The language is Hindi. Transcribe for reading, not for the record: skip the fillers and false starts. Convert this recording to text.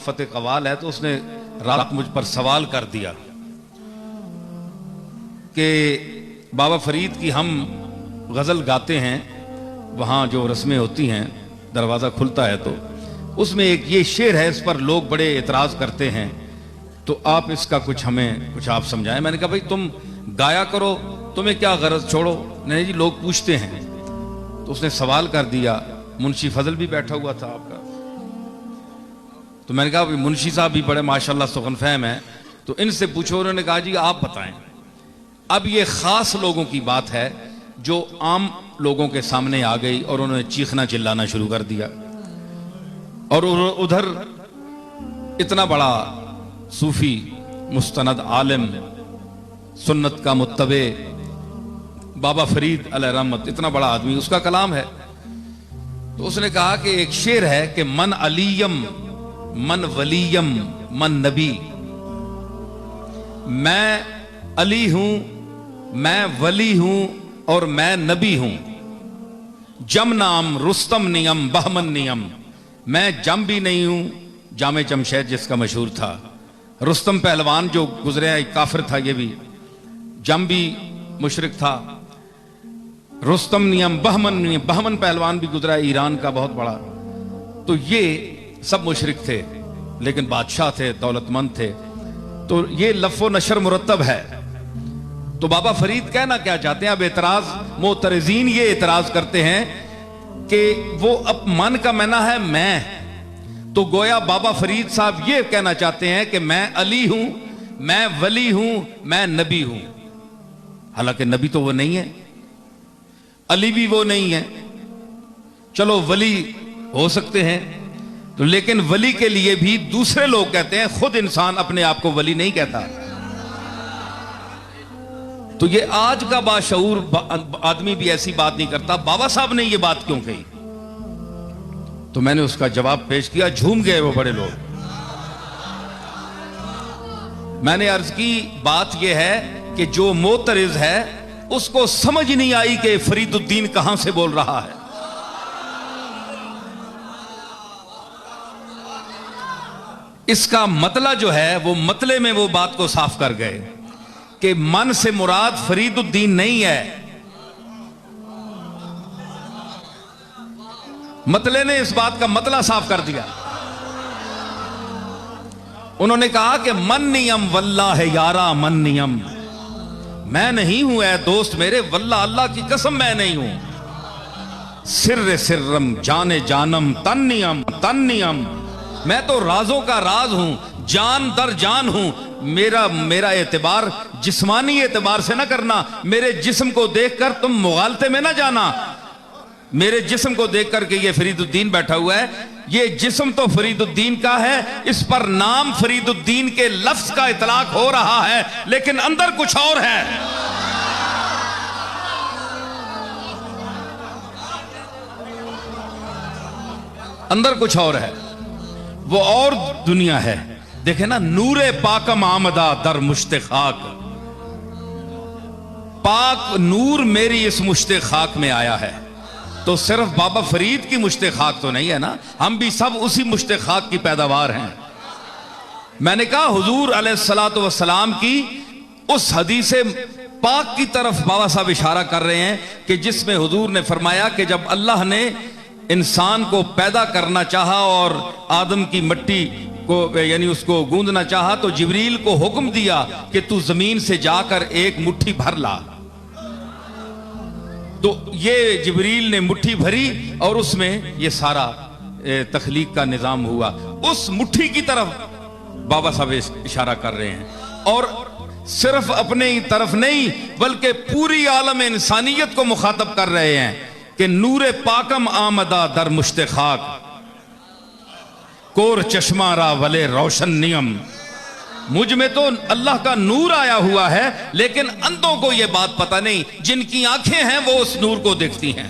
वक्फत कवाल है, तो उसने रात मुझ पर सवाल कर दिया कि बाबा फरीद की हम गज़ल गाते हैं, वहाँ जो रस्में होती हैं दरवाज़ा खुलता है, तो उसमें एक ये शेर है, इस पर लोग बड़े एतराज़ करते हैं, तो आप इसका कुछ आप समझाएं। मैंने कहा भाई तुम गाया करो, तुम्हें क्या गरज, छोड़ो। नहीं जी लोग पूछते हैं। तो उसने सवाल कर दिया, मुंशी फजल भी बैठा हुआ था आपका, तो मैंने कहा मुंशी साहब भी बड़े माशाल्लाह सुगन फहम है, तो इनसे पूछो। उन्होंने कहा जी आप बताएं। अब ये खास लोगों की बात है जो आम लोगों के सामने आ गई और उन्होंने चीखना चिल्लाना शुरू कर दिया, और उधर इतना बड़ा सूफी मुस्तनद आलिम सुन्नत का मुत्तबे बाबा फरीद अलैहि रहमत, इतना बड़ा आदमी, उसका कलाम है। तो उसने कहा कि एक शेर है कि मन अलीयम मन वलीयम मन नबी, मैं अली हूं, मैं वली हूं और मैं नबी हूं। जम नाम रुस्तम नियम बहमन नियम, मैं जम भी नहीं हूं, जामे जमशेद जिसका मशहूर था। रुस्तम पहलवान जो गुजरे एक काफिर था, ये भी जम भी मुशरिक था। रुस्तम नियम बहमन नियम, बहमन पहलवान भी गुजरा ईरान का बहुत बड़ा। तो ये सब मुशरिक थे लेकिन बादशाह थे, दौलतमंद थे। तो ये लफ़ो नशर मुरतब है। तो बाबा फरीद कहना क्या चाहते हैं? अब एतराज मोतरजीन ये एतराज करते हैं कि वो अब मन का मैना है मैं, तो गोया बाबा फरीद साहब ये कहना चाहते हैं कि मैं अली हूं, मैं वली हूं, मैं नबी हूं। हालांकि नबी तो वो नहीं है, अली भी वो नहीं है, चलो वली हो सकते हैं, तो लेकिन वली के लिए भी दूसरे लोग कहते हैं, खुद इंसान अपने आप को वली नहीं कहता। तो ये आज का बाशऊर आदमी भी ऐसी बात नहीं करता। बाबा साहब ने ये बात क्यों कही? तो मैंने उसका जवाब पेश किया, झूम गए वो बड़े लोग। मैंने अर्ज की बात यह है कि जो मोतरिज है उसको समझ नहीं आई कि फरीदुद्दीन कहां से बोल रहा है। इसका मतला जो है वो मतले में वो बात को साफ कर गए कि मन से मुराद फरीदुद्दीन नहीं है। मतले ने इस बात का मतला साफ कर दिया। उन्होंने कहा कि मन नियम वल्लाह है यारा मन नियम, मैं नहीं हूं ऐ दोस्त मेरे, वल्लाह अल्लाह की कसम मैं नहीं हूं। सिर्र सिर्रम जाने जानम तन नियम, मैं तो राजों का राज हूं, जान दर जान हूं। मेरा एतबार जिस्मानी एतबार से ना करना, मेरे जिस्म को देखकर तुम मुगालते में ना जाना। मेरे जिस्म को देखकर के ये फरीदुद्दीन बैठा हुआ है, ये जिस्म तो फरीदुद्दीन का है, इस पर नाम फरीदुद्दीन के लफ्ज का इतलाक हो रहा है, लेकिन अंदर कुछ और है। अंदर कुछ और है, वो और दुनिया है। देखे ना, नूरे पाकम आमदा दर मुश्ते खाक, पाक नूर मेरी इस मुश्ते खाक में आया है। तो सिर्फ बाबा फरीद की मुश्ते खाक तो नहीं है ना, हम भी सब उसी मुश्ते खाक की पैदावार हैं। मैंने कहा हुजूर अलैहिस्सलातु वस्सलाम की उस हदीस पाक की तरफ बाबा साहब इशारा कर रहे हैं कि जिसमें हुजूर ने फरमाया कि जब अल्लाह ने इंसान को पैदा करना चाहा और आदम की मट्टी को यानी उसको गूंदना चाहा, तो जिब्रील को हुक्म दिया कि तू जमीन से जाकर एक मुट्ठी भर ला। तो ये जिब्रील ने मुट्ठी भरी और उसमें ये सारा तख्लीक का निजाम हुआ। उस मुट्ठी की तरफ बाबा साहब इशारा कर रहे हैं, और सिर्फ अपने ही तरफ नहीं बल्कि पूरी आलम इंसानियत को मुखातब कर रहे हैं कि नूरे पाकम आमदा दर मुश्ते खाक, कोर चश्मा रा वले रोशन नियम। मुझ में तो अल्लाह का नूर आया हुआ है, लेकिन अंधों को यह बात पता नहीं, जिनकी आंखें हैं वो उस नूर को देखती हैं।